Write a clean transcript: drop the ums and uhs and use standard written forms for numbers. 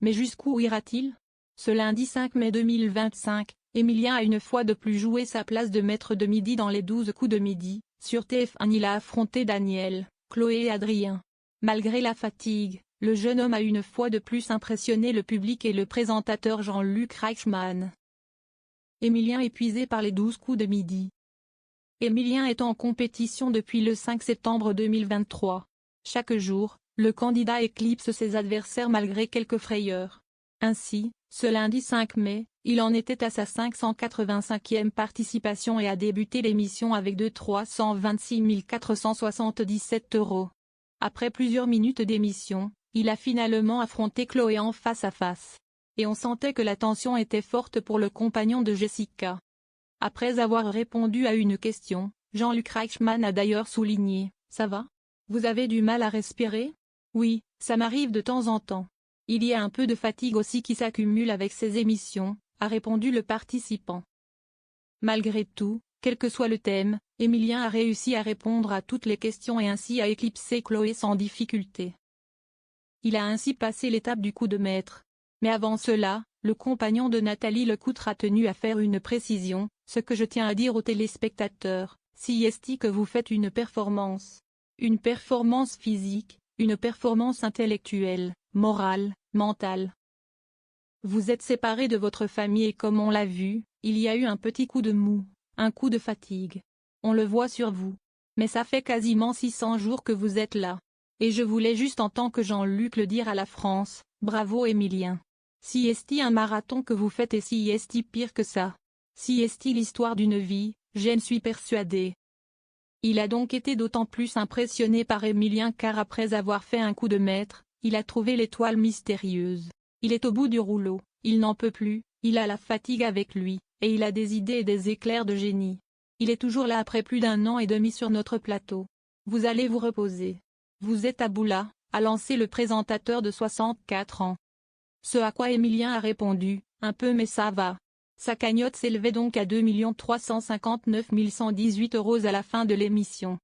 Mais jusqu'où ira-t-il? Ce lundi 5 mai 2025, Emilien a une fois de plus joué sa place de maître de midi dans les 12 coups de midi. Sur TF1 il a affronté Daniel, Chloé et Adrien. Malgré la fatigue, le jeune homme a une fois de plus impressionné le public et le présentateur Jean-Luc Reichmann. Emilien épuisé par les 12 coups de midi. Emilien est en compétition depuis le 5 septembre 2023. Chaque jour, le candidat éclipse ses adversaires malgré quelques frayeurs. Ainsi, ce lundi 5 mai, il en était à sa 585e participation et a débuté l'émission avec de 326 477 €. Après plusieurs minutes d'émission, il a finalement affronté Chloé en face à face. Et on sentait que la tension était forte pour le compagnon de Jessica. Après avoir répondu à une question, Jean-Luc Reichmann a d'ailleurs souligné « Ça va? Vous avez du mal à respirer ?» « Oui, ça m'arrive de temps en temps. Il y a un peu de fatigue aussi qui s'accumule avec ces émissions », a répondu le participant. Malgré tout, quel que soit le thème, Emilien a réussi à répondre à toutes les questions et ainsi a éclipsé Chloé sans difficulté. Il a ainsi passé l'étape du coup de maître. Mais avant cela, le compagnon de Nathalie Lecoutre a tenu à faire une précision, ce que je tiens à dire aux téléspectateurs, si est que vous faites une performance physique, une performance intellectuelle, morale, mentale. Vous êtes séparés de votre famille et comme on l'a vu, il y a eu un petit coup de mou, un coup de fatigue. On le voit sur vous. Mais ça fait quasiment 600 jours que vous êtes là. Et je voulais juste en tant que Jean-Luc le dire à la France, bravo Emilien. Si est un marathon que vous faites et si est pire que ça. Si est l'histoire d'une vie, j'en suis persuadé. Il a donc été d'autant plus impressionné par Emilien car après avoir fait un coup de maître, il a trouvé l'étoile mystérieuse. Il est au bout du rouleau, il n'en peut plus, il a la fatigue avec lui, et il a des idées et des éclairs de génie. Il est toujours là après plus d'1 an et demi sur notre plateau. Vous allez vous reposer. Vous êtes à bout là, a lancé le présentateur de 64 ans. Ce à quoi Emilien a répondu, un peu mais ça va. Sa cagnotte s'élevait donc à 2 359 118 € à la fin de l'émission.